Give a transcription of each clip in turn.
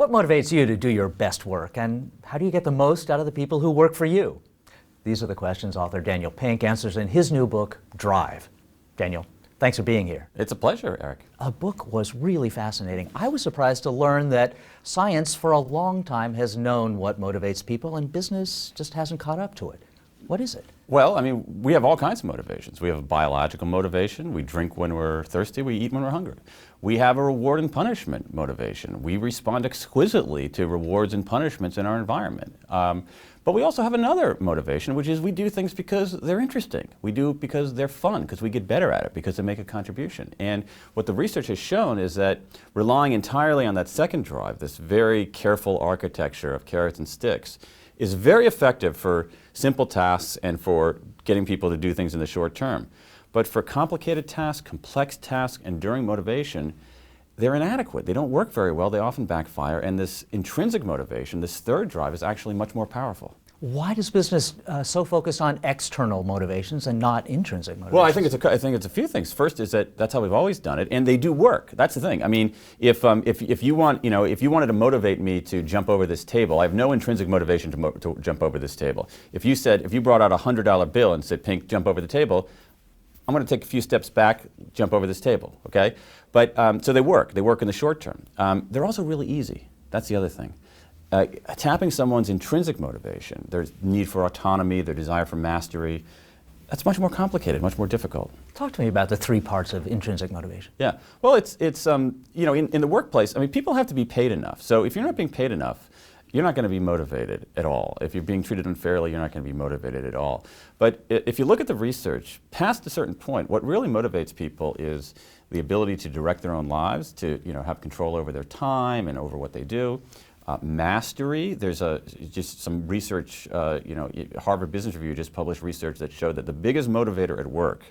What motivates you to do your best work, and how do you get the most out of the people who work for you? These are the questions author Daniel Pink answers in his new book, Drive. Daniel, thanks for being here. It's a pleasure, Eric. The book was really fascinating. I was surprised to learn that science for a long time has known what motivates people, and business just hasn't caught up to it. What is it? Well, I mean, we have all kinds of motivations. We have a biological motivation. We drink when we're thirsty. We eat when we're hungry. We have a reward and punishment motivation. We respond exquisitely to rewards and punishments in our environment. But we also have another motivation, which is we do things because they're interesting. We do it because they're fun, because we get better at it, because they make a contribution. And what the research has shown is that relying entirely on that second drive, this very careful architecture of carrots and sticks, is very effective for simple tasks and for getting people to do things in the short term. But for complicated tasks, complex tasks, enduring motivation, they're inadequate. They don't work very well. They often backfire. And this intrinsic motivation, this third drive, is actually much more powerful. Why does business so focus on external motivations and not intrinsic motivations? Well, I think it's a few things. First is that that's how we've always done it, and they do work. That's the thing. I mean, if you wanted to motivate me to jump over this table, I have no intrinsic motivation to jump over this table. If you brought out a $100 bill and said, "Pink, jump over the table," I'm going to take a few steps back, jump over this table. Okay, but so they work. They work in the short term. They're also really easy. That's the other thing. Tapping someone's intrinsic motivation, their need for autonomy, their desire for mastery, that's much more complicated, much more difficult. Talk to me about the three parts of intrinsic motivation. Yeah, well, it's in the workplace, I mean, people have to be paid enough. So if you're not being paid enough, you're not going to be motivated at all. If you're being treated unfairly, you're not going to be motivated at all. But if you look at the research, past a certain point, what really motivates people is the ability to direct their own lives, to have control over their time and over what they do. Mastery, there's just some research, Harvard Business Review just published research that showed that the biggest motivator at work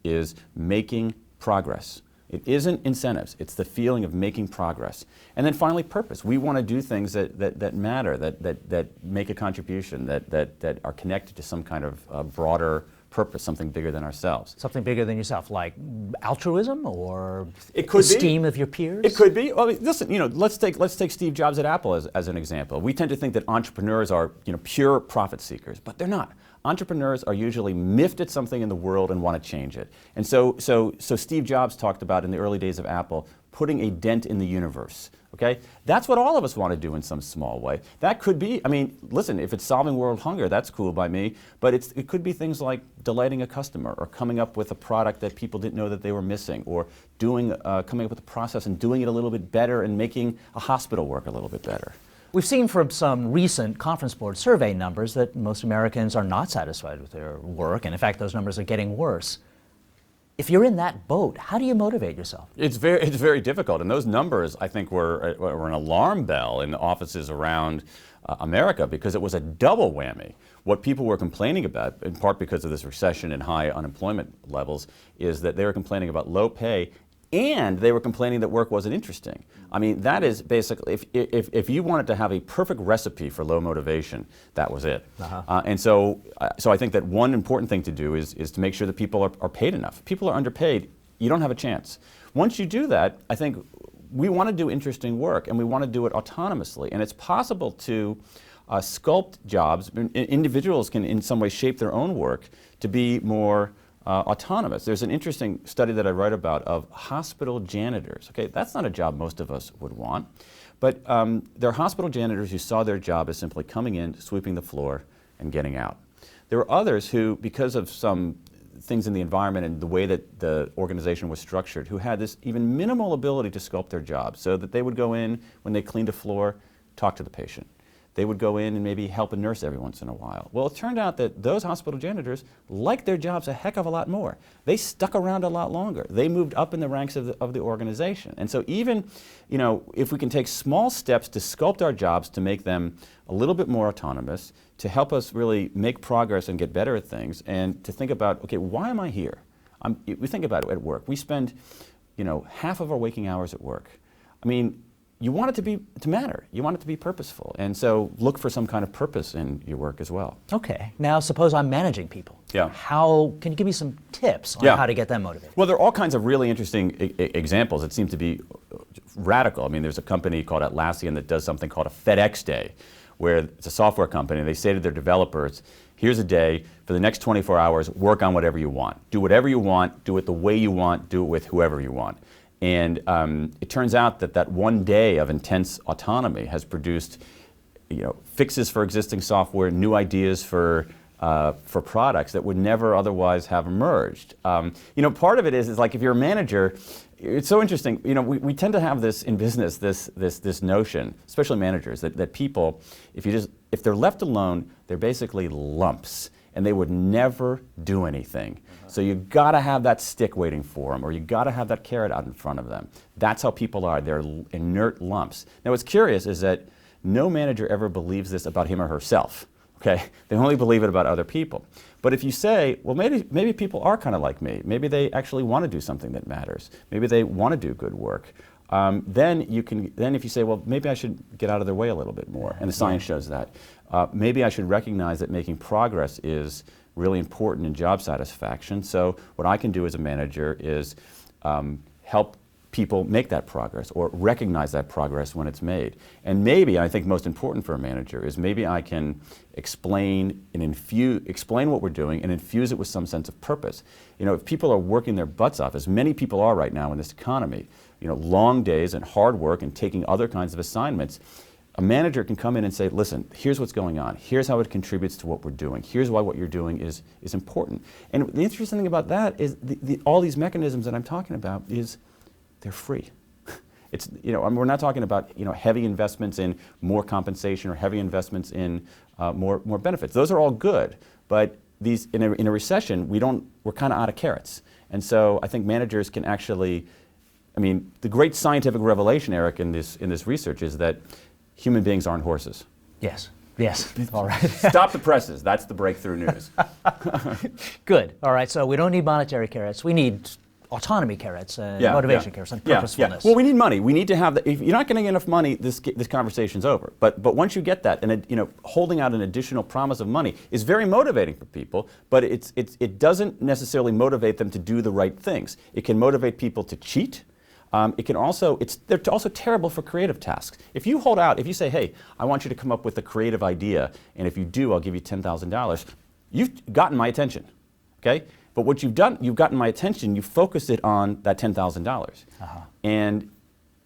is making progress. It isn't incentives, it's the feeling of making progress. And then finally, purpose. We want to do things that matter, that make a contribution, that are connected to some kind of broader purpose, something bigger than ourselves. Something bigger than yourself, like altruism or it esteem of your peers? It could be. Well, listen, let's take Steve Jobs at Apple as an example. We tend to think that entrepreneurs are pure profit seekers, but they're not. Entrepreneurs are usually miffed at something in the world and want to change it. And so Steve Jobs talked about in the early days of Apple, putting a dent in the universe. Okay? That's what all of us want to do in some small way. That could be, I mean, listen, if it's solving world hunger, that's cool by me, but it could be things like delighting a customer or coming up with a product that people didn't know that they were missing, or coming up with a process and doing it a little bit better and making a hospital work a little bit better. We've seen from some recent Conference Board survey numbers that most Americans are not satisfied with their work, and in fact, those numbers are getting worse. If you're in that boat, how do you motivate yourself? It's very difficult, and those numbers, I think, were an alarm bell in offices around America, because it was a double whammy. What people were complaining about, in part because of this recession and high unemployment levels, is that they were complaining about low pay, and they were complaining that work wasn't interesting. I mean, that is basically, if you wanted to have a perfect recipe for low motivation, that was it. And so I think that one important thing to do is to make sure that people are paid enough. If people are underpaid, you don't have a chance. Once you do that, I think we want to do interesting work, and we want to do it autonomously. And it's possible to sculpt jobs. Individuals can in some way shape their own work to be more autonomous. There's an interesting study that I write about of hospital janitors. Okay, that's not a job most of us would want, but there are hospital janitors who saw their job as simply coming in, sweeping the floor, and getting out. There were others who, because of some things in the environment and the way that the organization was structured, who had this even minimal ability to sculpt their job, so that they would go in when they cleaned a floor, talk to the patient. They would go in and maybe help a nurse every once in a while. Well, it turned out that those hospital janitors liked their jobs a heck of a lot more. They stuck around a lot longer. They moved up in the ranks of the organization. And so even, if we can take small steps to sculpt our jobs to make them a little bit more autonomous, to help us really make progress and get better at things, and to think about, okay, why am I here? We think about it at work. We spend, half of our waking hours at work. I mean, you want it to matter. You want it to be purposeful. And so look for some kind of purpose in your work as well. Okay. Now, suppose I'm managing people. Yeah. Can you give me some tips on Yeah. how to get them motivated? Well, there are all kinds of really interesting examples that seem to be radical. I mean, there's a company called Atlassian that does something called a FedEx Day, where it's a software company, and they say to their developers, here's a day, for the next 24 hours, work on whatever you want. Do whatever you want, do it the way you want, do it with whoever you want. And it turns out that one day of intense autonomy has produced, fixes for existing software, new ideas for products that would never otherwise have emerged. Part of it is like if you're a manager, it's so interesting. We tend to have this in business, this notion, especially managers, that people, if they're left alone, they're basically lumps, and they would never do anything. So you got to have that stick waiting for them, or you got to have that carrot out in front of them. That's how people are. They're inert lumps. Now, what's curious is that no manager ever believes this about him or herself. Okay, they only believe it about other people. But if you say, well, maybe people are kind of like me. Maybe they actually want to do something that matters. Maybe they want to do good work. Then if you say, well, maybe I should get out of their way a little bit more, and the science shows that. Maybe I should recognize that making progress is really important in job satisfaction. So what I can do as a manager is help people make that progress or recognize that progress when it's made. And maybe, I think most important for a manager, is maybe I can explain what we're doing and infuse it with some sense of purpose. If people are working their butts off, as many people are right now in this economy, long days and hard work and taking other kinds of assignments, a manager can come in and say, listen, here's what's going on. Here's how it contributes to what we're doing. Here's why what you're doing is important. And the interesting thing about that is all these mechanisms that I'm talking about is they're free. We're not talking about heavy investments in more compensation or heavy investments in more benefits. Those are all good, but these in a recession we're kind of out of carrots. And so I think managers can actually, the great scientific revelation, Eric, in this research is that human beings aren't horses. Yes. All right. Stop the presses. That's the breakthrough news. Good. All right. So we don't need monetary carrots. We need autonomy carrots and motivation carrots and purposefulness. Well, we need money. We need to have if you're not getting enough money, this conversation's over. But once you get that, and holding out an additional promise of money is very motivating for people. But it doesn't necessarily motivate them to do the right things. It can motivate people to cheat. They're also terrible for creative tasks. If you say, hey, I want you to come up with a creative idea, and if you do, I'll give you $10,000, you've gotten my attention, okay? But what you've done, you've gotten my attention, you focused it on that $10,000. And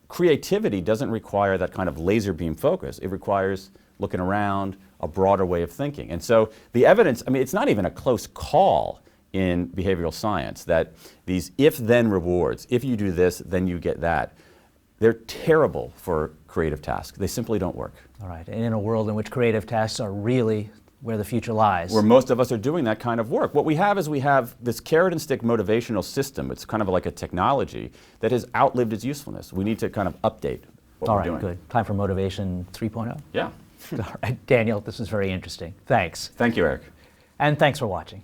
creativity doesn't require that kind of laser beam focus. It requires looking around, a broader way of thinking. And so the evidence, it's not even a close call in behavioral science that these if-then rewards, if you do this, then you get that, they're terrible for creative tasks. They simply don't work. All right. And in a world in which creative tasks are really where the future lies. Where most of us are doing that kind of work. What we have this carrot and stick motivational system. It's kind of like a technology that has outlived its usefulness. We need to kind of update what we're doing. All right, good. Time for Motivation 3.0? Yeah. All right, Daniel, this was very interesting. Thanks. Thank you, Eric. And thanks for watching.